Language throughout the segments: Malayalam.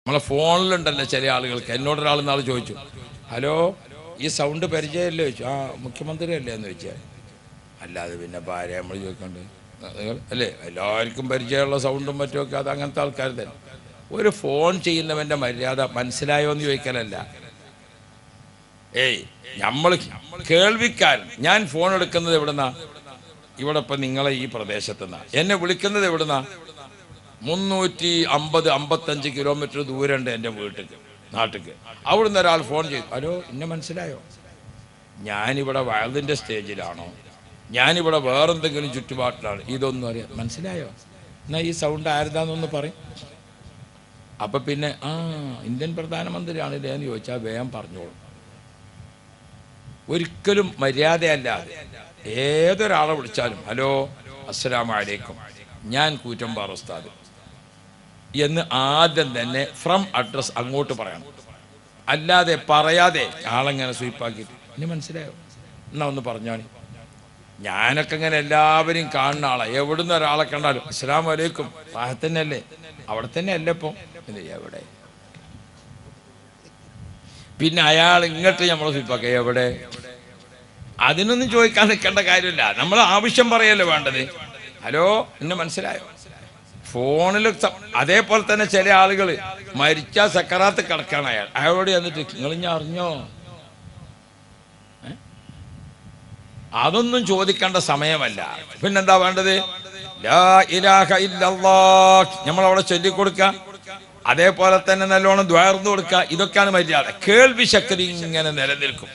നമ്മളെ ഫോണിലുണ്ടല്ലോ ചില ആളുകൾക്ക്. എന്നോടൊരാൾ നാൾ ചോദിച്ചു, ഹലോ ഈ സൗണ്ട് പരിചയമല്ലേ ചോദിച്ചു. ആ മുഖ്യമന്ത്രി അല്ലേ എന്ന് ചോദിച്ചാൽ, അല്ലാതെ പിന്നെ ഭാര്യ നമ്മൾ ചോദിക്കണ്ട് അല്ലേ, എല്ലാവർക്കും പരിചയമുള്ള സൗണ്ടും മറ്റുമൊക്കെ അത് അങ്ങനത്തെ ആൾക്കാർ തന്നെ. ഒരു ഫോൺ ചെയ്യുന്നവൻ്റെ മര്യാദ മനസ്സിലായോ എന്ന് ചോദിക്കലല്ല. നമ്മൾ കേൾവിക്കാരൻ. ഞാൻ ഫോൺ എടുക്കുന്നത് എവിടുന്നാ? ഇവിടെ ഇപ്പം നിങ്ങളെ ഈ പ്രദേശത്തു നിന്നാ. എന്നെ വിളിക്കുന്നത് എവിടുന്നാ? 355 കിലോമീറ്റർ ദൂരമുണ്ട് എൻ്റെ വീട്ടിൽ, നാട്ടിക്ക്. അവിടുന്ന് ഒരാൾ ഫോൺ ചെയ്തു, ഹലോ എന്നെ മനസ്സിലായോ? ഞാനിവിടെ വയലിൻ്റെ സ്റ്റേജിലാണോ, ഞാനിവിടെ വേറെന്തെങ്കിലും ചുറ്റുപാട്ടിലാണ്, ഇതൊന്നും അറിയാം, മനസ്സിലായോ? എന്നാൽ ഈ സൗണ്ട് ആരുതാന്നൊന്ന് പറയും. അപ്പം പിന്നെ ഇന്ത്യൻ പ്രധാനമന്ത്രിയാണില്ലേ എന്ന് ചോദിച്ചാൽ വേഗം പറഞ്ഞോളും. ഒരിക്കലും മര്യാദയല്ലാതെ ഏതൊരാളെ വിളിച്ചാലും ഹലോ അസ്സലാമു അലൈക്കും, ഞാൻ കൂറ്റമ്പാറ ഉസ്താദ് എന്ന് ആദ്യം തന്നെ ഫ്രം അഡ്രസ് അങ്ങോട്ട് പറയണം. അല്ലാതെ പറയാതെ ആളെങ്ങനെ സ്വീപ്പാക്കിയിട്ട് ഇനി മനസ്സിലായോ എന്നാ ഒന്ന് പറഞ്ഞാണ്. ഞാനൊക്കെ ഇങ്ങനെ എല്ലാവരും കാണുന്ന ആളാണ്. എവിടുന്ന് ഒരാളെ കണ്ടാലും അസ്സലാമു അലൈക്കും, തന്നെ അല്ലേ, അവിടെ തന്നെ അല്ലേ ഇപ്പം എവിടെ. പിന്നെ അയാൾ ഇങ്ങോട്ട് നമ്മളെ സ്വീപ്പാക്കുക എവിടെ? അതിനൊന്നും ചോദിക്കാൻ നിൽക്കേണ്ട കാര്യമില്ല. നമ്മൾ ആവശ്യം പറയല്ലേ വേണ്ടത്. ഹലോ എന്നെ മനസ്സിലായോ? ഫോണിൽ. അതേപോലെ തന്നെ ചില ആളുകൾ മരിച്ച സക്കറാത്ത് കിടക്കാണ്, അയാളോട് എന്നിട്ട് നിങ്ങൾ ഞാൻ അറിഞ്ഞോ? അതൊന്നും ചോദിക്കേണ്ട സമയമല്ല. പിന്നെന്താ വേണ്ടത്? ലാ ഇലാഹ ഇല്ലല്ലാഹ് നമ്മളവിടെ ചൊല്ലിക്കൊടുക്കുക. അതേപോലെ തന്നെ നല്ലോണം ദ്വാർന്നു കൊടുക്കുക. ഇതൊക്കെയാണ് മര്യാദ. കേൾവി ശക്തി ഇങ്ങനെ നിലനിൽക്കും.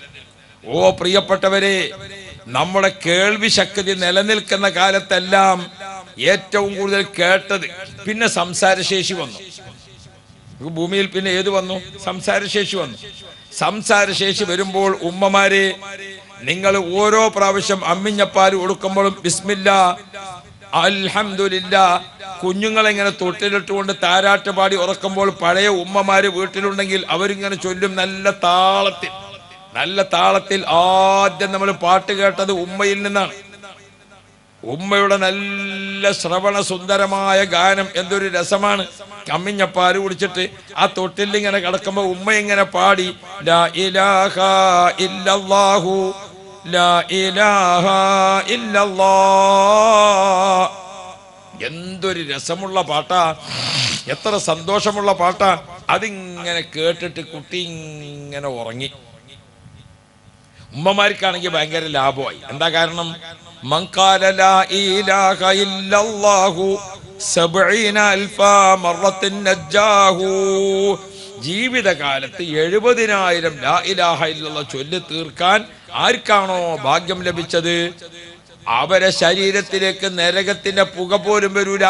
ഓ പ്രിയപ്പെട്ടവരെ, നമ്മുടെ കേൾവി ശക്തി നിലനിൽക്കുന്ന കാലത്തെല്ലാം ഏറ്റവും കൂടുതൽ കേട്ടത്, പിന്നെ സംസാരശേഷി വന്നു. ഭൂമിയിൽ പിന്നെ ഏത് വന്നു? സംസാരശേഷി വന്നു. സംസാരശേഷി വരുമ്പോൾ ഉമ്മമാരെ, നിങ്ങൾ ഓരോ പ്രാവശ്യം അമ്മിഞ്ഞപ്പാൽ കൊടുക്കുമ്പോഴും ബിസ്മില്ലാ അൽഹംദുലില്ലാ, കുഞ്ഞുങ്ങളെങ്ങനെ തൊട്ടിലിട്ടുകൊണ്ട് താരാട്ട് പാടി ഉറക്കുമ്പോൾ പഴയ ഉമ്മമാര് വീട്ടിലുണ്ടെങ്കിൽ അവരിങ്ങനെ ചൊല്ലും നല്ല താളത്തിൽ. നല്ല താളത്തിൽ. ആദ്യം നമ്മൾ പാട്ട് കേട്ടത് ഉമ്മയിൽ നിന്നാണ്. ഉമ്മയുടെ നല്ല ശ്രവണ സുന്ദരമായ ഗാനം എന്തൊരു രസമാണ്. കമ്മിഞ്ഞപ്പാല് കുടിച്ചിട്ട് ആ തൊട്ടിലിങ്ങനെ കിടക്കുമ്പോ ഉമ്മ ഇങ്ങനെ പാടി ലാ ഇലാഹ ഇല്ലല്ലാഹു ലാ ഇലാഹ ഇല്ലല്ലാഹ്. എന്തൊരു രസമുള്ള പാട്ടാ, എത്ര സന്തോഷമുള്ള പാട്ടാ. അതിങ്ങനെ കേട്ടിട്ട് കുട്ടി ഇങ്ങനെ ഉറങ്ങി. ഉമ്മമാർക്കാണെങ്കിൽ ഭയങ്കര ലാഭമായി. എന്താ കാരണം? മൻഖാല ലാ ഇലാഹ ഇല്ലല്ലാഹു 70 അൽഫ മറത്തിൻ നജ്ജാഹു. ജീവിതകാലത്ത് 70,000 ലാ ഇലാഹ ഇല്ലല്ലാഹ് ചൊല്ലി തീർക്കാൻ ആർക്കാണോ ഭാഗ്യം ലഭിച്ചത്, അവരെ ശരീരത്തിലേക്ക് നരകത്തിന്റെ പുക പോലും വരൂല.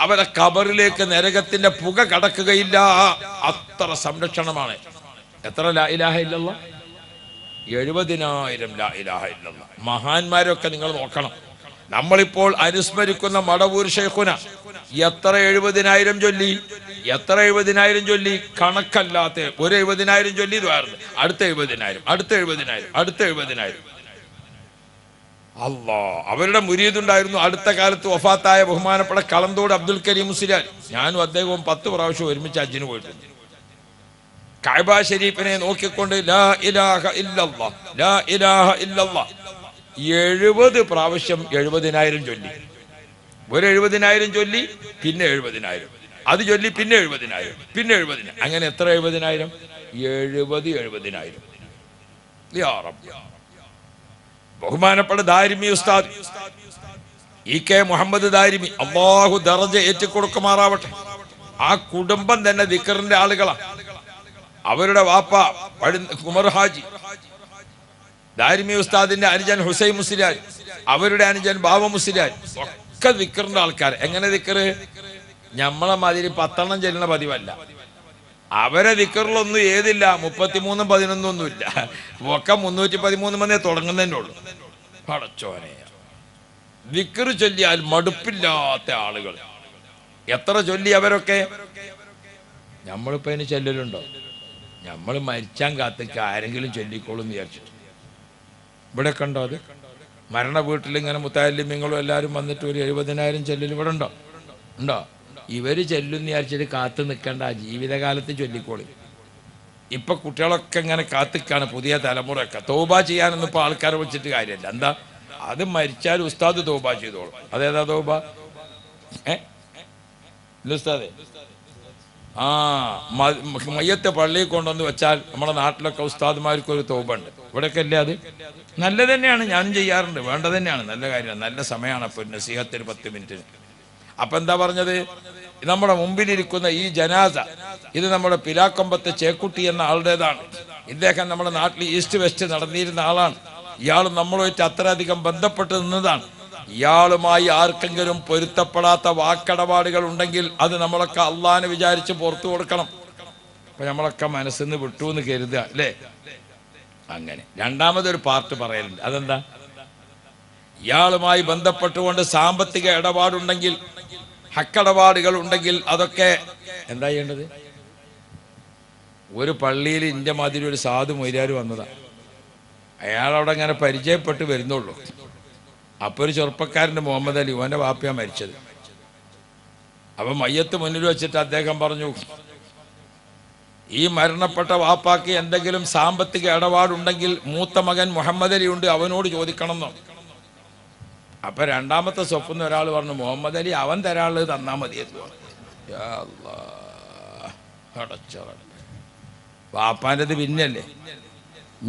അവരെ ഖബറിലേക്ക് നരകത്തിന്റെ പുക കടക്കുകയില്ല. അത്ര സംരക്ഷണമാണ്. എത്ര ലാ ഇലാഹ ഇല്ലല്ലാഹ്? 70,000 ലാ ഇലാഹ ഇല്ലല്ലാഹ്. മഹാന്മാരൊക്കെ നിങ്ങൾ നോക്കണം. നമ്മളിപ്പോൾ അനുസ്മരിക്കുന്ന മടവൂർ ശൈഖുന എത്ര 70,000 ചൊല്ലി, എത്ര 70,000 ചൊല്ലി, കണക്കല്ലാത്ത. ഒരു 70,000 ചൊല്ലി ഇതായിരുന്നു, അടുത്ത 70,000, അടുത്ത 70,000, അടുത്ത 70,000. അല്ലാ, അവരുടെ മുരീദുണ്ടായിരുന്നു. അടുത്ത കാലത്ത് വഫാത്തായ ബഹുമാനപ്പെട്ട കളന്തോട് അബ്ദുൽ കരീം മുസ്ലിയാർ, ഞാനും അദ്ദേഹവും 10 പ്രാവശ്യം ഒരുമിച്ച് ഹജ്ജിന് പോയിട്ടുണ്ട്. കഅബ ശരീഫിനെ നോക്കിക്കൊണ്ട് ലാ ഇലാഹ ഇല്ലല്ലാഹ് ലാ ഇലാഹ ഇല്ലല്ലാഹ് 70 പ്രാവശ്യം 70,000 ചൊല്ലി. ഒരു 70,000 ചൊല്ലി, പിന്നെ 70,000, അത് ചൊല്ലി, പിന്നെ 70,000, പിന്നെ 70,000. അങ്ങനെ എത്ര 70,000? 70,000. യാ റബ്ബ്. ബഹുമാനപ്പെട്ട ദാരിമി ഉസ്താദ് ഇ.കെ. മുഹമ്മദ് ദാരിമി, അല്ലാഹു ദറജ ഏറ്റിക്കൊടുക്കുമാറാവട്ടെ. ആ കുടുംബം തന്നെ ദിക്റിന്റെ ആളുകളാ. അവരുടെ വാപ്പ ഉമർ ഹാജി, ദാരിമി ഉസ്താദിന്റെ അനുജൻ ഹുസൈൻ മുസ്ലിയാർ, അവരുടെ അനുജൻ ബാബ മുസ്ലിയാർ, ഒക്കെ ദിക്റിന്റെ ആൾക്കാർ. എങ്ങനെ ദിക്റ്? നമ്മളെ മാതിരി 10 ചെല്ലുന്ന പതിവല്ല. അവരെ ദിക്റിലൊന്നും ഏതില്ല, 33, 11 ഒന്നുമില്ല. ഒക്കെ 313 മണിയെ തുടങ്ങുന്നതിൻ്റെ ഉള്ളു. പടച്ചോനെ, ദിക്റ് ചൊല്ലിയാൽ മടുപ്പില്ലാത്ത ആളുകൾ എത്ര ചൊല്ലി അവരൊക്കെ. നമ്മളിപ്പോ അതിന് ചെല്ലലുണ്ടോ? നമ്മൾ മരിച്ചാൻ കാത്തേക്ക് ആരെങ്കിലും ചൊല്ലിക്കോളും വിചാരിച്ചിട്ട്. ഇവിടെ കണ്ടോ? അത് മരണ വീട്ടിൽ ഇങ്ങനെ മുത്താലിമ്യങ്ങളും എല്ലാവരും വന്നിട്ട് ഒരു 70,000 ചെല്ലൽ ഇവിടെ ഉണ്ടോ? ഇവർ ചെല്ലുന്ന വിചാരിച്ചിട്ട് കാത്തു നിൽക്കേണ്ട, ജീവിതകാലത്ത് ചൊല്ലിക്കോളി. ഇപ്പൊ കുട്ടികളൊക്കെ ഇങ്ങനെ കാത്തിക്കാണ്, പുതിയ തലമുറയൊക്കെ. തൗബ ചെയ്യാനൊന്നും ഇപ്പൊ ആൾക്കാരെ വിളിച്ചിട്ട് കാര്യമില്ല. എന്താ, അത് മരിച്ചാൽ ഉസ്താദ് തൗബ ചെയ്തോളും. അതേതാ തൗബ? ഉസ്താദേ, മയ്യത്തെ പള്ളിയിൽ കൊണ്ടുവന്ന് വെച്ചാൽ നമ്മുടെ നാട്ടിലൊക്കെ ഉസ്താദ്മാർക്ക് ഒരു തൗബ ഉണ്ട്. ഇവിടെയൊക്കെ അല്ലേ അത് നല്ലത് തന്നെയാണ്, ഞാനും ചെയ്യാറുണ്ട്, വേണ്ടത് തന്നെയാണ്, നല്ല കാര്യമാണ്, നല്ല സമയമാണ്. അപ്പോൾ നസീഹത്തിന് 10 മിനിറ്റിന്. അപ്പം എന്താ പറഞ്ഞത്, നമ്മുടെ മുമ്പിലിരിക്കുന്ന ഈ ജനാസ ഇത് നമ്മുടെ പിലാക്കൊമ്പത്തെ ചേക്കുട്ടി എന്ന ആളുടേതാണ്. ഇദ്ദേഹം നമ്മുടെ നാട്ടിൽ ഈസ്റ്റ് വെസ്റ്റ് നടന്നിരുന്ന ആളാണ്. ഇയാൾ നമ്മളുമായിട്ട് അത്രയധികം ബന്ധപ്പെട്ട് നിന്നതാണ്. ഇയാളുമായി ആർക്കെങ്കിലും പൊരുത്തപ്പെടാത്ത വാക്കടപാടുകൾ ഉണ്ടെങ്കിൽ അത് നമ്മളൊക്കെ അള്ളാനെ വിചാരിച്ച് പുറത്തു കൊടുക്കണം. അപ്പൊ നമ്മളൊക്കെ മനസ്സിൽ നിന്ന് വിട്ടു എന്ന് കരുതുക അല്ലേ. അങ്ങനെ രണ്ടാമതൊരു പാർട്ട് പറയലുണ്ട്. അതെന്താ, ഇയാളുമായി ബന്ധപ്പെട്ടുകൊണ്ട് സാമ്പത്തിക ഇടപാടുണ്ടെങ്കിൽ, ഹക്കടപാടുകൾ ഉണ്ടെങ്കിൽ അതൊക്കെ എന്താ ചെയ്യേണ്ടത്? ഒരു പള്ളിയിൽ ഇന്റെ മാതിരി ഒരു സാധു മൊയ്യാർ വന്നതാ. അയാളവിടെ അങ്ങനെ പരിചയപ്പെട്ട് വരുന്നുള്ളൂ. അപ്പൊ ഒരു ചെറുപ്പക്കാരൻ്റെ മുഹമ്മദ് അലി, ഓൻ്റെ വാപ്പയാ മരിച്ചത്. അപ്പൊ മയ്യത്ത് മുന്നിൽ വെച്ചിട്ട് അദ്ദേഹം പറഞ്ഞു, ഈ മരണപ്പെട്ട വാപ്പാക്ക് എന്തെങ്കിലും സാമ്പത്തിക ഇടപാടുണ്ടെങ്കിൽ മൂത്ത മകൻ മുഹമ്മദ് അലി ഉണ്ട്, അവനോട് ചോദിക്കണം എന്നോ. അപ്പൊ രണ്ടാമത്തെ സ്വപ്നം ഒരാൾ പറഞ്ഞു, മുഹമ്മദ് അലി അവൻ തരാനുള്ളത് തന്നാ മതി. വാപ്പാൻ്റെത് പിന്നല്ലേ.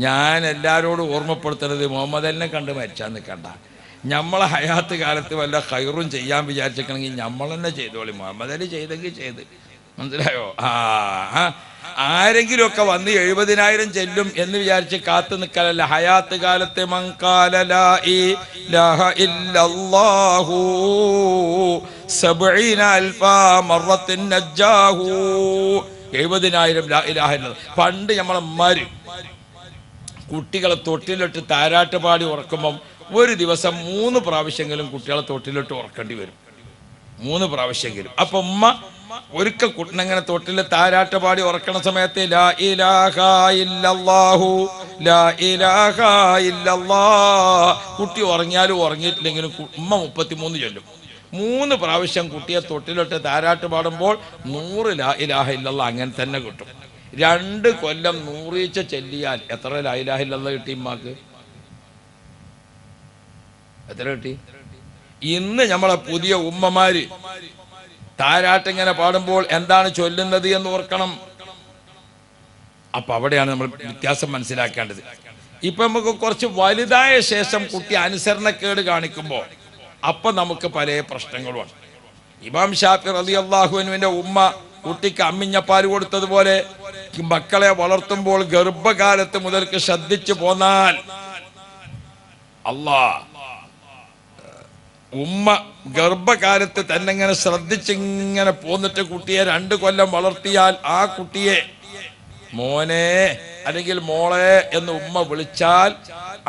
ഞാൻ എല്ലാവരോടും ഓർമ്മപ്പെടുത്തുന്നത്, മുഹമ്മദ് അലിനെ കണ്ട് മരിച്ചാൽ നിൽക്കണ്ട. നമ്മളെ ഹയാത്ത് കാലത്ത് വല്ല ഖൈറും ചെയ്യാൻ വിചാരിച്ചിരിക്കണമെങ്കിൽ നമ്മൾ തന്നെ ചെയ്തോളി. മുഹമ്മദ് അലി ചെയ്തെങ്കിൽ ചെയ്ത്, മനസ്സിലായോ? ആരെങ്കിലുമൊക്കെ വന്ന് 70,000 ചെല്ലും എന്ന് വിചാരിച്ച് കാത്തു നിൽക്കലല്ല. ഹയാത്ത് കാലത്ത് 70,000 പണ്ട് നമ്മളമ്മമാര് കുട്ടികളെ തൊട്ടിലിട്ട് താരാട്ട് പാടി ഉറക്കുമ്പം ഒരു ദിവസം 3 പ്രാവശ്യമെങ്കിലും കുട്ടികളെ തൊട്ടിലിട്ട് ഉറക്കേണ്ടി വരും. 3 പ്രാവശ്യമെങ്കിലും. അപ്പൊ ഉമ്മ ഒരിക്കൽ കുട്ടനങ്ങനെ തൊട്ടിൽ താരാട്ട് പാടി ഉറക്കണ സമയത്ത് ലാ ഇലാഹ ഇല്ലല്ലാഹു ലാ ഇലാഹ ഇല്ലല്ലാഹ്, കുട്ടി ഉറങ്ങിയാലും ഉറങ്ങിയിട്ടില്ലെങ്കിലും ഉമ്മ 33 ചൊല്ലും. 3 പ്രാവശ്യം കുട്ടിയെ തൊട്ടിലിട്ട് താരാട്ട് പാടുമ്പോൾ 100 ലാ ഇലാഹ ഇല്ലല്ലാഹ് അങ്ങനെ തന്നെ കിട്ടും. 2 കൊല്ലം 100 ചെല്ലിയാൽ എത്ര ലാ ഇലാഹ ഇല്ലല്ലാഹ് കിട്ടി? ഉമ്മാക്ക് എത്ര കിട്ടി? ഇന്ന് നമ്മളെ പുതിയ ഉമ്മമാര് താരാട്ടിങ്ങനെ പാടുമ്പോൾ എന്താണ് ചൊല്ലുന്നത് എന്ന് ഓർക്കണം. അപ്പൊ അവിടെയാണ് നമ്മൾ വ്യത്യാസം മനസ്സിലാക്കേണ്ടത്. ഇപ്പൊ നമുക്ക് കുറച്ച് വലുതായ ശേഷം കുട്ടി അനുസരണക്കേട് കാണിക്കുമ്പോൾ അപ്പൊ നമുക്ക് പല പ്രശ്നങ്ങളുമാണ്. ഇമാം ഷാഫി റളിയല്ലാഹു അൻഹുവിന്റെ ഉമ്മ കുട്ടിക്ക് അമ്മിഞ്ഞപ്പാൽ കൊടുത്തതുപോലെ മക്കളെ വളർത്തുമ്പോൾ ഗർഭകാലത്ത് മുതൽക്ക് ശ്രദ്ധിച്ചു പോന്നാൽ ഉമ്മ ഗർഭകാലത്ത് തന്നെ ഇങ്ങനെ ശ്രദ്ധിച്ചിങ്ങനെ പോന്നിട്ട് കുട്ടിയെ 2 കൊല്ലം വളർത്തിയാൽ ആ കുട്ടിയെ മോനെ അല്ലെങ്കിൽ മോളെ എന്ന് ഉമ്മ വിളിച്ചാൽ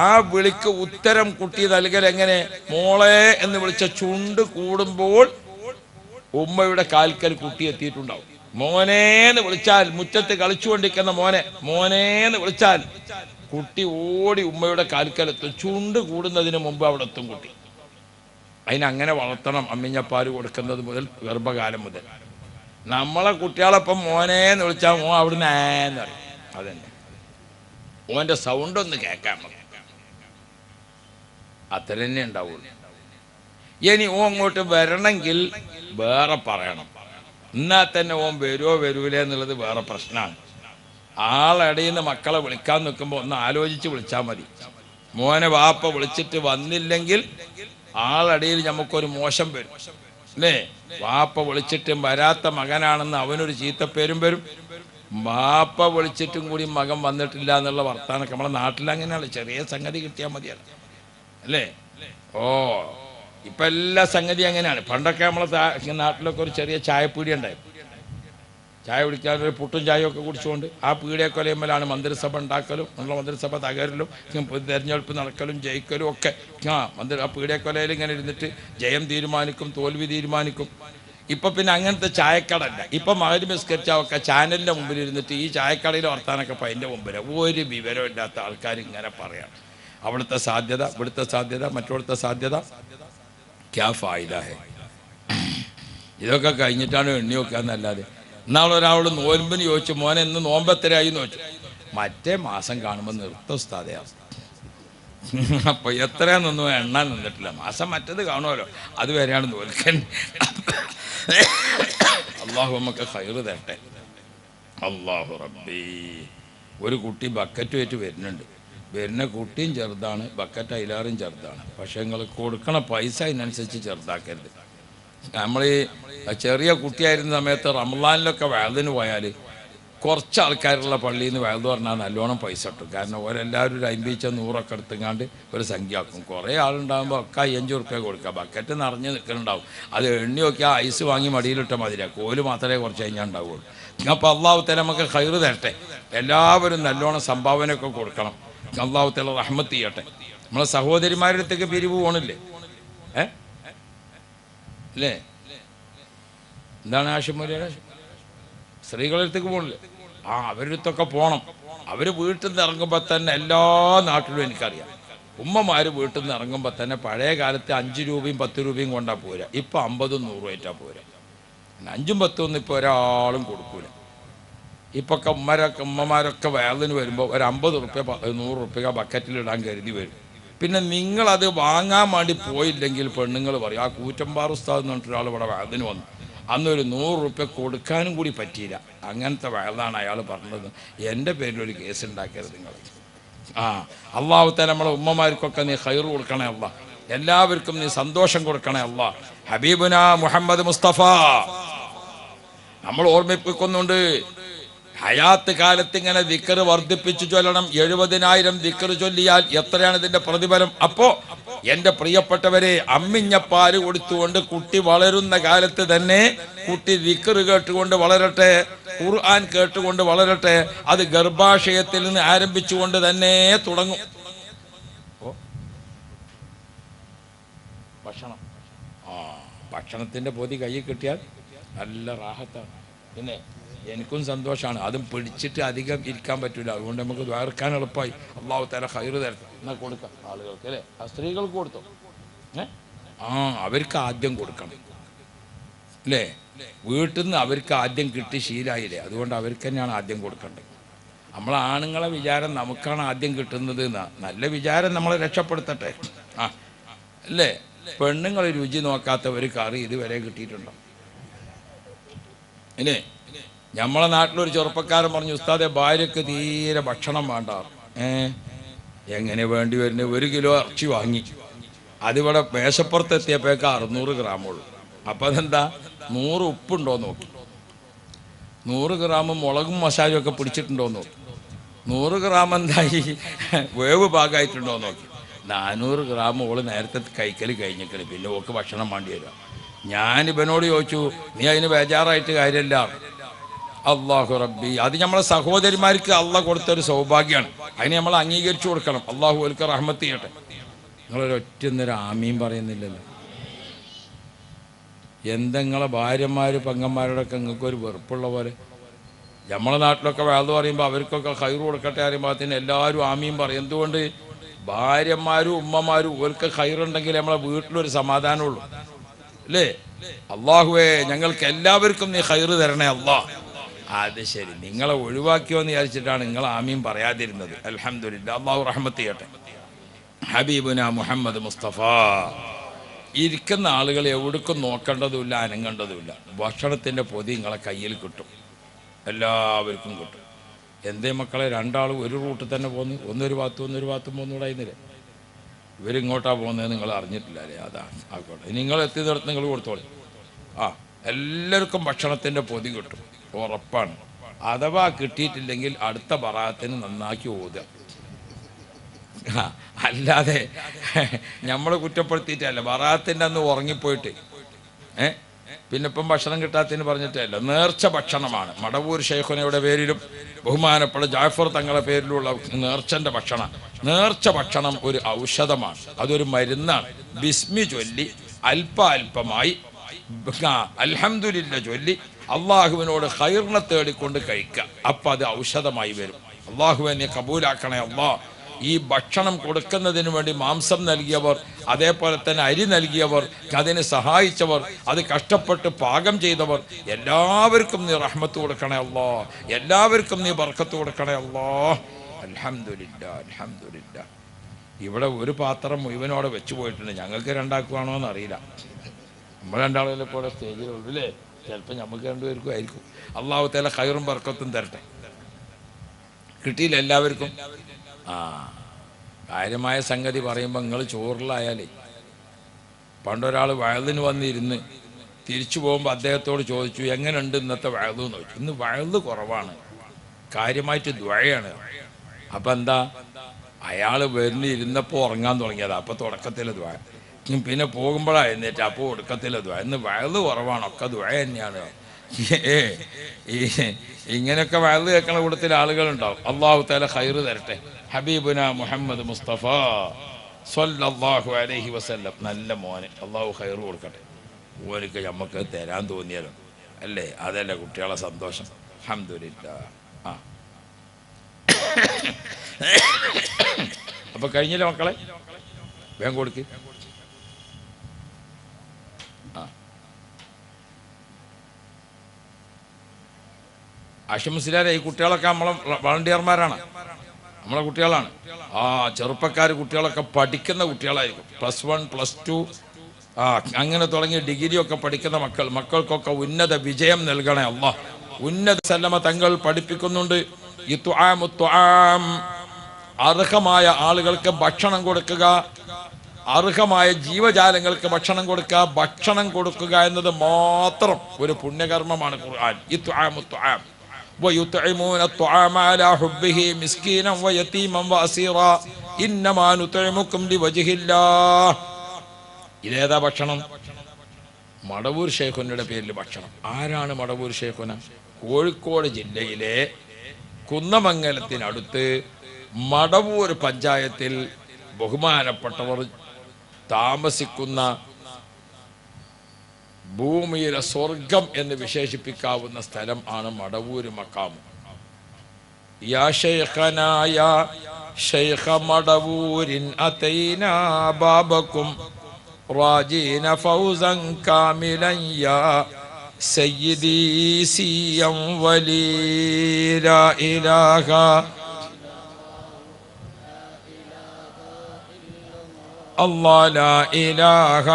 ആ വിളിക്ക് ഉത്തരം കുട്ടി നൽകൽ എങ്ങനെ? മോളെ എന്ന് വിളിച്ച ചുണ്ട് കൂടുമ്പോൾ ഉമ്മയുടെ കാൽക്കൽ കുട്ടി എത്തിയിട്ടുണ്ടാവും. മോനേന്ന് വിളിച്ചാൽ മുറ്റത്ത് കളിച്ചുകൊണ്ടിരിക്കുന്ന മോനെ മോനേന്ന് വിളിച്ചാൽ കുട്ടി ഓടി ഉമ്മയുടെ കാൽക്കലെത്തും. ചുണ്ട് കൂടുന്നതിന് മുമ്പ് അവിടെ എത്തും കുട്ടി. അതിനങ്ങനെ വളർത്തണം. അമ്മിഞ്ഞപ്പാൽ കൊടുക്കുന്നത് മുതൽ ഗർഭകാലം മുതൽ. നമ്മളെ കുട്ടികളെപ്പം മോനേന്ന് വിളിച്ചാൽ മോൻ അവിടുന്ന് ഏന്ന് പറയും. അതന്നെ ഓൻ്റെ സൗണ്ട് ഒന്ന് കേൾക്കാൻ അത്ര തന്നെ ഉണ്ടാവുള്ളൂ. ഇനി ഓൻ അങ്ങോട്ട് വരണമെങ്കിൽ വേറെ പറയണം. എന്നാൽ തന്നെ ഓൻ വരുമോ വരൂലേ എന്നുള്ളത് വേറെ പ്രശ്നമാണ്. ആളടയിൽ നിന്ന് മക്കളെ വിളിക്കാൻ നിൽക്കുമ്പോൾ ഒന്ന് ആലോചിച്ച് വിളിച്ചാൽ മതി. മോനെ വാപ്പ വിളിച്ചിട്ട് വന്നില്ലെങ്കിൽ ആളടയിൽ നമുക്കൊരു മോശം വരും അല്ലേ. വാപ്പ വിളിച്ചിട്ടും വരാത്ത മകനാണെന്ന് അവനൊരു ചീത്തപ്പേരും വരും. വാപ്പ വിളിച്ചിട്ടും കൂടി മകൻ വന്നിട്ടില്ല എന്നുള്ള വർത്താനൊക്കെ നമ്മളെ നാട്ടിൽ അങ്ങനെയാണ്. ചെറിയ സംഗതി കിട്ടിയാൽ മതിയല്ല അല്ലേ. ഇപ്പം എല്ലാ സംഗതി അങ്ങനെയാണ്. പണ്ടൊക്കെ നമ്മളെ നാട്ടിലൊക്കെ ഒരു ചെറിയ ചായപ്പീടി ഉണ്ടായി. ചായ കുടിക്കാൻ ഒരു പുട്ടും ചായയൊക്കെ കുടിച്ചുകൊണ്ട് ആ പീടിയൊക്കൊലയുമ്പോഴാണ് മന്ത്രിസഭ ഉണ്ടാക്കലും നമ്മളെ മന്ത്രിസഭ തകരലും തെരഞ്ഞെടുപ്പ് നടക്കലും ജയിക്കലും ഒക്കെ. ആ പീടിയൊക്കൊലയിൽ ഇങ്ങനെ ഇരുന്നിട്ട് ജയം തീരുമാനിക്കും, തോൽവി തീരുമാനിക്കും. ഇപ്പം പിന്നെ അങ്ങനത്തെ ചായക്കടല്ല. ഇപ്പം മകരി മിസ്കരിച്ചൊക്കെ ചാനലിൻ്റെ മുമ്പിൽ ഇരുന്നിട്ട് ഈ ചായക്കടയിൽ വർത്താനൊക്കെ അപ്പം അതിൻ്റെ മുമ്പിൽ ഒരു വിവരമില്ലാത്ത ആൾക്കാർ ഇങ്ങനെ പറയാണ്. അവിടുത്തെ സാധ്യത, ഇവിടുത്തെ സാധ്യത, മറ്റോടത്തെ സാധ്യത. ക്യാ ഫായിദ ഹൈ. ഇതൊക്കെ കഴിഞ്ഞിട്ടാണ് എണ്ണി നോക്കാന്നല്ലാതെ. ഇന്നാളൊരാളോട് നോൻപിന് ചോദിച്ചു, മോനെ ഇന്ന് നോമ്പ് എത്രയായി എന്ന് ചോദിച്ചു. മറ്റേ മാസം കാണുമ്പോൾ നിർത്ത ഉസ്താദയാണ്. അപ്പോൾ എത്രയാണെന്നൊന്നും എണ്ണാൻ നിന്നിട്ടില്ല. മാസം മറ്റത് കാണുമല്ലോ, അതുവരെയാണ് നോൽക്കാൻ. അള്ളാഹു നമുക്ക് ഖൈറ് തരട്ടെ. അള്ളാഹു റബ്ബി. ഒരു കുട്ടി ബക്കറ്റുമായിട്ട് വരുന്ന കുട്ടിയും ചെറുതാണ്, ബക്കറ്റ് അതിലാറും ചെറുതാണ്. പക്ഷേ നിങ്ങൾ കൊടുക്കണ പൈസ അതിനനുസരിച്ച് ചെറുതാക്കരുത്. നമ്മൾ ഈ ചെറിയ കുട്ടിയായിരുന്ന സമയത്ത് റമളാനിലൊക്കെ വഅദിന് പോയാൽ കുറച്ച് ആൾക്കാരുള്ള പള്ളിയിൽ നിന്ന് വഅദ് പറഞ്ഞാൽ നല്ലോണം പൈസ കിട്ടും. കാരണം ഓരെല്ലാവരും ഒരു 50 100 എടുത്തുങ്ങാണ്ട് ഒരു സംഖ്യ ആക്കും. കുറേ ആളുണ്ടാകുമ്പോൾ ഒക്കെ 5 ഉറുപ്പ്യ കൊടുക്കുക. ബക്കറ്റ് നിറഞ്ഞ് നിൽക്കുന്നുണ്ടാവും. അത് എണ്ണി നോക്കിയാൽ ഐസ് വാങ്ങി മടിയിലിട്ട മതിരാ. കോല് മാത്രമേ കുറച്ച് കഴിഞ്ഞാൽ ഉണ്ടാവുള്ളൂ. അപ്പോൾ അള്ളാഹു തആല നമുക്ക് ഖൈറ് തരട്ടെ. എല്ലാവരും നല്ലോണം സംഭാവനയൊക്കെ കൊടുക്കണം. അള്ളാഹു തആല റഹ്മത്ത് ചെയ്യട്ടെ. നമ്മളെ സഹോദരിമാരുടെ അടുത്തേക്ക് പിരിവ് പോകണില്ലേ? അല്ലേ? എന്താണ് ആശുമൊഴിയുടെ സ്ത്രീകളുടെ അടുത്തേക്ക് പോകണില്ലേ? അവരുടെ അടുത്തൊക്കെ പോകണം. അവർ വീട്ടിൽ നിന്ന് ഇറങ്ങുമ്പോൾ തന്നെ എല്ലാ നാട്ടിലും എനിക്കറിയാം, ഉമ്മമാർ വീട്ടിൽ നിന്ന് ഇറങ്ങുമ്പോൾ തന്നെ പഴയ കാലത്ത് 5 രൂപയും 10 രൂപയും കൊണ്ടാണ് പോരാ. ഇപ്പം 50 100 ആയിട്ടാണ് പോരാ. 5ഉം 10ഉം ഒന്നും ഇപ്പോൾ ഒരാളും കൊടുക്കൂല. ഇപ്പൊക്കെ ഉമ്മമാരൊക്കെ വയലിന് വരുമ്പോൾ ഒരു 50 ഉറുപ്പ്യ 100 ഉറുപ്പ്യ ബക്കറ്റിലിടാൻ കരുതി വരും. പിന്നെ നിങ്ങളത് വാങ്ങാൻ വേണ്ടി പോയില്ലെങ്കിൽ പെണ്ണുങ്ങൾ പറയും, ആ കൂറ്റമ്പാറ ഉസ്താദ് എന്ന് പറഞ്ഞിട്ടൊരാൾ ഇവിടെ വയലിന് വന്നു, അന്നൊരു 100 ഉറുപ്പ്യ കൊടുക്കാനും കൂടി പറ്റിയില്ല. അങ്ങനത്തെ വയലാണ് അയാൾ പറഞ്ഞത്. എൻ്റെ പേരിലൊരു കേസ് ഉണ്ടാക്കരുത് നിങ്ങൾ. അള്ളാഹു തആല നമ്മളെ ഉമ്മമാർക്കൊക്കെ നീ ഖൈറ് കൊടുക്കണേ അല്ലാ. എല്ലാവർക്കും നീ സന്തോഷം കൊടുക്കണേ അല്ലാ. ഹബീബുനാ മുഹമ്മദ് മുസ്തഫ നമ്മൾ ഓർമ്മിപ്പിക്കുന്നുണ്ട്, ഹയാത്ത് കാലത്ത് ഇങ്ങനെ ദിക്ർ വർദ്ധിപ്പിച്ചു ചൊല്ലണം. 70,000 ദിക്ർ ചൊല്ലിയാൽ എത്രയാണ് ഇതിന്റെ പ്രതിഫലം? അപ്പോ എൻ്റെ പ്രിയപ്പെട്ടവരെ, അമ്മിഞ്ഞപ്പാല് കൊടുത്തുകൊണ്ട് കുട്ടി വളരുന്ന കാലത്ത് തന്നെ കുട്ടി ദിക്ർ കേട്ടുകൊണ്ട് വളരട്ടെ, ഖുർആൻ കേട്ടുകൊണ്ട് വളരട്ടെ. അത് ഗർഭാശയത്തിൽ നിന്ന് ആരംഭിച്ചുകൊണ്ട് തന്നെ തുടങ്ങും. ഭക്ഷണം, ഭക്ഷണത്തിന്റെ പൊതി കയ്യിൽ കിട്ടിയാൽ നല്ല റാഹത്താണ്. പിന്നെ എനിക്കും സന്തോഷമാണ്. അതും പിടിച്ചിട്ട് അധികം ഇരിക്കാൻ പറ്റില്ല. അതുകൊണ്ട് നമുക്ക് വേർക്കാൻ എളുപ്പമായി. അള്ളാഹു തആല ഖൈറ് തരട്ടെ. എന്നാൽ കൊടുക്കാം ആളുകൾക്ക്, അല്ലേ? ആ സ്ത്രീകൾക്ക് കൊടുത്തോ? അവർക്ക് ആദ്യം കൊടുക്കണം, അല്ലേ? വീട്ടിൽ നിന്ന് അവർക്ക് ആദ്യം കിട്ടി ശീലായില്ലേ, അതുകൊണ്ട് അവർക്ക് തന്നെയാണ് ആദ്യം കൊടുക്കേണ്ടത്. നമ്മളെ ആണുങ്ങളെ വിചാരം നമുക്കാണ് ആദ്യം കിട്ടുന്നത് എന്നാ. നല്ല വിചാരം നമ്മളെ രക്ഷപ്പെടുത്തട്ടെ. അല്ലേ? പെണ്ണുങ്ങൾ രുചി നോക്കാത്ത ഒരു കറി ഇതുവരെ കിട്ടിയിട്ടുണ്ടോ? ഇല്ലേ? നമ്മളെ നാട്ടിലൊരു ചെറുപ്പക്കാരൻ പറഞ്ഞു, ഉസ്താദെ ഭാര്യക്ക് തീരെ ഭക്ഷണം വേണ്ട. എങ്ങനെ വേണ്ടി വരുന്നത്? 1 കിലോ ഇറച്ചി വാങ്ങി, അതിവിടെ മേശപ്പുറത്തെത്തിയപ്പോഴേക്ക് 600 ഗ്രാമുള്ളൂ. അപ്പം അതെന്താ? 100 ഉപ്പുണ്ടോ നോക്കി, 100 ഗ്രാം മുളകും മസാലയും ഒക്കെ പിടിച്ചിട്ടുണ്ടോ നോക്കി, 100 ഗ്രാം എന്തായി വേവ് ഭാഗമായിട്ടുണ്ടോ നോക്കി. 400 ഗ്രാം ഓള് നേരത്തെ കഴിക്കൽ കഴിഞ്ഞിക്കല്. പിന്നെ ഓക്ക് ഭക്ഷണം വേണ്ടി വരിക. ഞാൻ ഇവനോട് ചോദിച്ചു, നീ അതിന് ബേജാറായിട്ട് കാര്യമില്ല. അള്ളാഹു റബ്ബി, അത് നമ്മളെ സഹോദരിമാർക്ക് അള്ളാഹ് കൊടുത്തൊരു സൗഭാഗ്യമാണ്. അതിന് നമ്മൾ അംഗീകരിച്ചു കൊടുക്കണം. അള്ളാഹു ഓൽക്ക് റഹ്മത്ത് ചെയ്യട്ടെ. നിങ്ങളൊരൊറ്റൊന്നൊരു ആമീൻ പറയുന്നില്ലല്ലോ. എന്തെങ്ങളെ ഭാര്യമാർ പെങ്ങന്മാരോടൊക്കെ നിങ്ങൾക്കൊരു വെറുപ്പുള്ള പോലെ. നമ്മളെ നാട്ടിലൊക്കെ വേദ പറയുമ്പോൾ അവർക്കൊക്കെ ഖൈറ് കൊടുക്കട്ടെ അറിയുമ്പോൾ എല്ലാവരും ആമീൻ പറയും. എന്തുകൊണ്ട്? ഭാര്യമാരും ഉമ്മമാരും ഓൽക്ക് ഖൈറുണ്ടെങ്കിൽ നമ്മളെ വീട്ടിലൊരു സമാധാനമുള്ളൂ, അല്ലേ? അള്ളാഹുവേ, ഞങ്ങൾക്ക് എല്ലാവർക്കും നീ ഖൈറ് തരണേ അല്ലാ. അത് ശരി, നിങ്ങളെ ഒഴിവാക്കിയോ എന്ന് വിചാരിച്ചിട്ടാണ് നിങ്ങൾ ആമീൻ പറയാതിരുന്നത്. അൽഹംദുലില്ലാഹ്, അള്ളാഹു റഹ്മത്ത് ചെയ്യട്ടെ. ഹബീബുന മുഹമ്മദ് മുസ്തഫ. ഇരിക്കുന്ന ആളുകൾ എവിടേക്കും നോക്കേണ്ടതുമില്ല, അനങ്ങേണ്ടതുമില്ല. ഭക്ഷണത്തിൻ്റെ പൊതി നിങ്ങളെ കയ്യിൽ കിട്ടും, എല്ലാവർക്കും കിട്ടും. എന്തേ മക്കളെ, 2 ആൾ ഒരു റൂട്ടിൽ തന്നെ പോകുന്നു, ഒന്നൊരു ഭാഗത്തും പോകുന്നുണ്ടായിരുന്നില്ലേ? ഇവരിങ്ങോട്ടാണ് പോകുന്നത് നിങ്ങൾ അറിഞ്ഞിട്ടില്ല, അല്ലേ? അതാണ്. ആയിക്കോട്ടെ, നിങ്ങൾ എത്തി നിർത്തി നിങ്ങൾ കൊടുത്തോളി. എല്ലാവർക്കും ഭക്ഷണത്തിൻ്റെ പൊതി കിട്ടും, ഉറപ്പാണ്. അഥവാ കിട്ടിയിട്ടില്ലെങ്കിൽ അടുത്ത ബറാത്തിന് നന്നാക്കി ഓതുക. അല്ലാതെ നമ്മൾ കുറ്റപ്പെടുത്തിയിട്ടല്ല. ബറാത്തിൻ്റെ അന്ന് ഉറങ്ങിപ്പോയിട്ട് പിന്നെ ഇപ്പം ഭക്ഷണം കിട്ടാത്തതിന് പറഞ്ഞിട്ടല്ല. നേർച്ച ഭക്ഷണമാണ്. മടവൂർ ശൈഖുനയുടെ പേരിലും ബഹുമാനപ്പെട്ട ജാഫർ തങ്ങളുടെ പേരിലുള്ള നേർച്ചൻ്റെ ഭക്ഷണം. നേർച്ച ഭക്ഷണം ഒരു ഔഷധമാണ്, അതൊരു മരുന്നാണ്. ബിസ്മി ചൊല്ലി അല്പമായി അൽഹംദുലില്ലാ ചൊല്ലി അള്ളാഹുവിനോട് ഖൈറിനെ തേടിക്കൊണ്ട് കഴിക്കുക. അപ്പം അത് ഔഷധമായി വരും. അള്ളാഹുവെ നീ കബൂലാക്കണേ അല്ലാ. ഈ ഭക്ഷണം കൊടുക്കുന്നതിന് വേണ്ടി മാംസം നൽകിയവർ, അതേപോലെ തന്നെ അരി നൽകിയവർ, അതിന് സഹായിച്ചവർ, അത് കഷ്ടപ്പെട്ട് പാകം ചെയ്തവർ, എല്ലാവർക്കും നീ റഹ്മത്ത് കൊടുക്കണേ അല്ലാ, എല്ലാവർക്കും നീ ബർക്കത്ത് കൊടുക്കണേ അല്ലാ. അൽഹംദുലില്ലാ അൽഹംദുലില്ലാ. ഇവിടെ ഒരു പാത്രം മുഴുവനോടെ വെച്ചു പോയിട്ടുണ്ട്. ഞങ്ങൾക്ക് രണ്ടാക്കുവാണോ എന്ന് അറിയില്ല. നമ്മൾ രണ്ടാളെ കൂടെ സ്റ്റേജിലുള്ളൂ അല്ലേ? ചിലപ്പോൾ നമുക്ക് രണ്ടുപേർക്കും ആയിരിക്കും. അള്ളാഹു തആല ഖൈറും ബർക്കത്തും തരട്ടെ. കിട്ടിയില്ല എല്ലാവർക്കും? കാര്യമായ സംഗതി പറയുമ്പോൾ നിങ്ങൾ ചോറിലായാലേ, പണ്ടൊരാൾ വയലിന് വന്നിരുന്ന് തിരിച്ചു പോകുമ്പോൾ അദ്ദേഹത്തോട് ചോദിച്ചു, എങ്ങനെയുണ്ട് ഇന്നത്തെ വയല് എന്ന് ചോദിച്ചു. ഇന്ന് വയല് കുറവാണ്, കാര്യമായിട്ട് ദുആയാണ്. അപ്പം എന്താ, അയാൾ വരുന്നിരുന്നപ്പോൾ ഉറങ്ങാൻ തുടങ്ങിയതാണ്. അപ്പോൾ തുടക്കത്തിലെ ദുആ, പിന്നെ പോകുമ്പോഴാണ് എന്നിട്ട് അപ്പോൾ ഒടുക്കത്തിലെ ദുആ. ഇന്ന് വയല് കുറവാണ്, ഒക്കെ ദുആ തന്നെയാണ്. ഇങ്ങനെയൊക്കെ വയല് കേൾക്കുന്ന കൂട്ടത്തിൽ ആളുകളുണ്ടാവും. അല്ലാഹു തആല ഖൈറ് തരട്ടെ. ഹബീബുന മുഹമ്മദ് മുസ്തഫ സ്വല്ലല്ലാഹു അലൈഹി വസല്ലം. നല്ല മോന്, അള്ളാഹു ഖൈറ് കൊടുക്കട്ടെ. ഓനക്ക് നമുക്ക് തരാൻ തോന്നിയാലും അല്ലേ, അതല്ലേ കുട്ടികളെ സന്തോഷം. അൽഹംദുലില്ലാഹ്. അപ്പൊ കഴിഞ്ഞില്ലേ മക്കളെ? വേഗം കൊടുക്ക്. ആശംസിലാരെ, ഈ കുട്ടികളൊക്കെ നമ്മളെ വളണ്ടിയർമാരാണ്, നമ്മളെ കുട്ടികളാണ്. ചെറുപ്പക്കാർ കുട്ടികളൊക്കെ പഠിക്കുന്ന കുട്ടികളായിരിക്കും. +1 +2 അങ്ങനെ തുടങ്ങി ഡിഗ്രി ഒക്കെ പഠിക്കുന്ന മക്കൾക്കൊക്കെ ഉന്നത വിജയം നൽകണേ അല്ലാഹ്. ഉന്നത സല്ലമ തങ്ങൾ പഠിപ്പിക്കുന്നുണ്ട്, അർഹമായ ആളുകൾക്ക് ഭക്ഷണം കൊടുക്കുക, അർഹമായ ജീവജാലങ്ങൾക്ക് ഭക്ഷണം കൊടുക്കുക. ഭക്ഷണം കൊടുക്കുക എന്നത് മാത്രം ഒരു പുണ്യകർമ്മമാണ് ഖുർആൻ. ويطعمون الطعام على حبه مسكينا ويتيما واسيرا انما نطعمكم لوجه الله. ഇതേതാ ഭക്ഷണം? മടവൂർ ശൈഖുനയുടെ പേരിൽ ഭക്ഷണം. ആരാണ് മടവൂർ ശൈഖുന? കോഴിക്കോട് ജില്ലയിലെ കുന്നമംഗലത്തിനടുത്ത് മടവൂർ പഞ്ചായത്തിൽ ബഹുമാനപ്പെട്ടവർ താമസിക്കുന്ന ഭൂമിയിലെ സ്വർഗം എന്ന് വിശേഷിപ്പിക്കാവുന്ന സ്ഥലം ആണ് മടവൂര് മക്കാം. യാ ശൈഖനാ യാ ശൈഖ മടവൂരിൻ അതൈനാ ബാബകും റാജീന ഫൗസൻ കാമിലൻ യാ സയ്യിദി സിയം വലി ലാ ഇലാഹ അല്ലാഹ് ലാ ഇലാഹ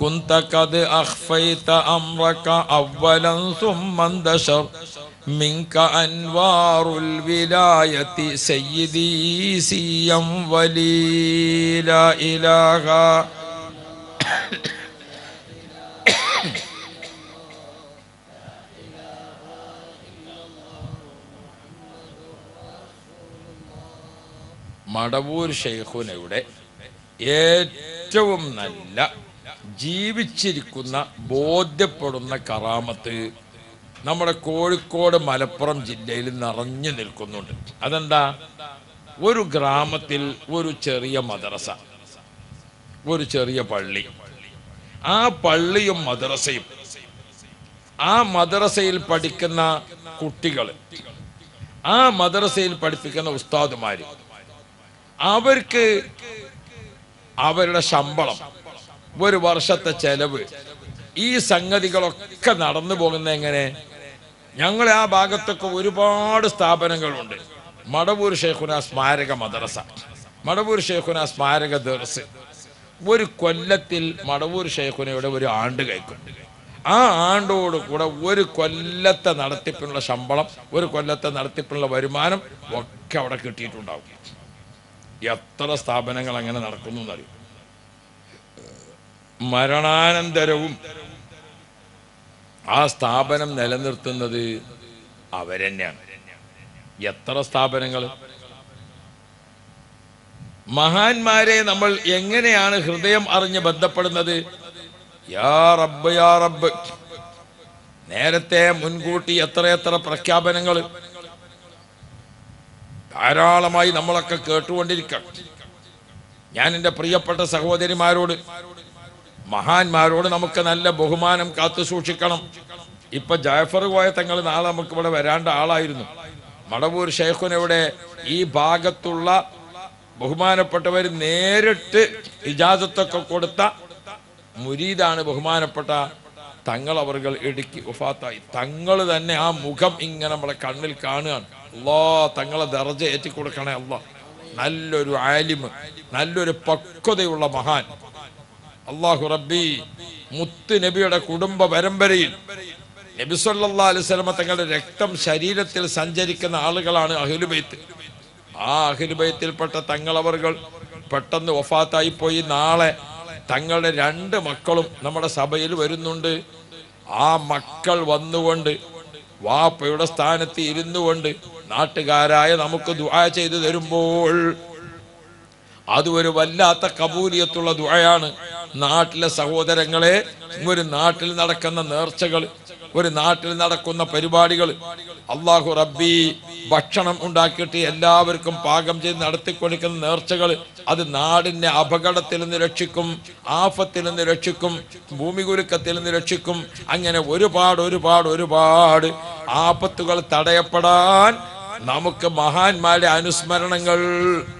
كنت قد أخفيت أمرك أولا ثم انتشر منك أنوار الولاية سيدي سيا ولي لا إله മടവൂർ ശൈഖുനയുടെ ഏറ്റവും നല്ല ജീവിച്ചിരിക്കുന്ന ബോധ്യപ്പെടുന്ന കറാമത്ത് നമ്മുടെ കോഴിക്കോട് മലപ്പുറം ജില്ലയിൽ നിറഞ്ഞു നിൽക്കുന്നുണ്ട്. അതെന്താ? ഒരു ഗ്രാമത്തിൽ ഒരു ചെറിയ മദ്രസ, ഒരു ചെറിയ പള്ളി, ആ പള്ളിയും മദ്രസയും, ആ മദ്രസയിൽ പഠിക്കുന്ന കുട്ടികൾ, ആ മദ്രസയിൽ പഠിപ്പിക്കുന്ന ഉസ്താദുമാര്, അവർക്ക് അവരുടെ ശമ്പളം, ഒരു വർഷത്തെ ചെലവ്, ഈ സംഗതികളൊക്കെ നടന്നു പോകുന്നത് എങ്ങനെ? ഞങ്ങളെ ആ ഭാഗത്തൊക്കെ ഒരുപാട് സ്ഥാപനങ്ങളുണ്ട്. മടവൂർ ശൈഖുന സ്മാരക മദ്രസ, മടവൂർ ശൈഖുന സ്മാരക ദർസ്. ഒരു കൊല്ലത്തിൽ മടവൂർ ശൈഖുനയുടെ ഒരു ആണ്ട് കഴിക്കും. ആ ആണ്ടോട് കൂടെ ഒരു കൊല്ലത്തെ നടത്തിപ്പിനുള്ള ശമ്പളം, ഒരു കൊല്ലത്തെ നടത്തിപ്പിനുള്ള വരുമാനം ഒക്കെ അവിടെ കിട്ടിയിട്ടുണ്ടാവും. എത്ര സ്ഥാപനങ്ങൾ അങ്ങനെ നടക്കുന്നു എന്നറിയും. മരണാനന്തരവും ആ സ്ഥാപനം നിലനിർത്തുന്നത് അവരെന്നെയാണ്. എത്ര സ്ഥാപനങ്ങൾ! മഹാന്മാരെ നമ്മൾ എങ്ങനെയാണ് ഹൃദയം അറിഞ്ഞ് ബന്ധപ്പെടുന്നത്? യാ റബ്ബ് യാ റബ്ബ്. നേരത്തെ മുൻകൂട്ടി എത്രയെത്ര പ്രഖ്യാപനങ്ങൾ ധാരാളമായി നമ്മളൊക്കെ കേട്ടുകൊണ്ടിരിക്കുക. ഞാൻ എൻ്റെ പ്രിയപ്പെട്ട സഹോദരിമാരോട്, മഹാന്മാരോട് നമുക്ക് നല്ല ബഹുമാനം കാത്തു സൂക്ഷിക്കണം. ഇപ്പൊ ജാഫർ കോയ തങ്ങൾ നാളെ നമുക്ക് ഇവിടെ വരാണ്ട ആളായിരുന്നു. മടവൂർ ശൈഖുനയുടെ ഈ ഭാഗത്തുള്ള ബഹുമാനപ്പെട്ടവർ നേരിട്ട് ഇജാസത്തൊക്കെ കൊടുത്ത മുരീദാണ് ബഹുമാനപ്പെട്ട തങ്ങൾ അവർകൾ ഇടുക്കി വഫാത്തായി. തങ്ങൾ തന്നെ ആ മുഖം ഇങ്ങനെ നമ്മളെ കണ്ണിൽ കാണുകയാണ്. അല്ലാ, തങ്ങളെ ദർജ ഏറ്റിക്കൊടുക്കണേ അല്ലാ. നല്ലൊരു ആലിമ്, നല്ലൊരു പക്വതയുള്ള മഹാൻ. അല്ലാഹു റബ്ബി, മുത്ത് നബിയുടെ കുടുംബ പരമ്പരയിൽ നബി സല്ലല്ലാഹു അലൈഹി വസല്ലം തങ്ങളുടെ രക്തം ശരീരത്തിൽ സഞ്ചരിക്കുന്ന ആളുകളാണ് അഹ്ലുബൈത്ത്. ആ അഹ്ലുബൈത്തിൽപ്പെട്ട തങ്ങളവറുകൾ പെട്ടെന്ന് വഫാത്തായി പോയി. നാളെ തങ്ങളുടെ 2 മക്കളും നമ്മുടെ സഭയിൽ വരുന്നുണ്ട്. ആ മക്കൾ വന്നുകൊണ്ട് വാപ്പയുടെ സ്ഥാനത്ത് ഇരുന്നു കൊണ്ട് നാട്ടുകാരായ നമുക്ക് ദുആ ചെയ്തു തരുമ്പോൾ അത് ഒരു വല്ലാത്ത കബൂലിയത്തുള്ള ദുആയാണ്. നാട്ടിലെ സഹോദരങ്ങളെ, ഒരു നാട്ടിൽ നടക്കുന്ന നേർച്ചകൾ, ഒരു നാട്ടിൽ നടക്കുന്ന പരിപാടികൾ, അല്ലാഹു റബ്ബി ഭക്ഷണം ഉണ്ടാക്കിയിട്ട് എല്ലാവർക്കും പാകം ചെയ്ത് നടത്തിക്കൊടുക്കുന്ന നേർച്ചകൾ, അത് നാടിനെ അപകടത്തിൽ നിന്ന് രക്ഷിക്കും, ആഫത്തിൽ നിന്ന് രക്ഷിക്കും, ഭൂമികുലുക്കത്തിൽ നിന്ന് രക്ഷിക്കും. അങ്ങനെ ഒരുപാട് ആപത്തുകൾ തടയപ്പെടാൻ നമുക്ക് മഹാന്മാരുടെ അനുസ്മരണങ്ങൾ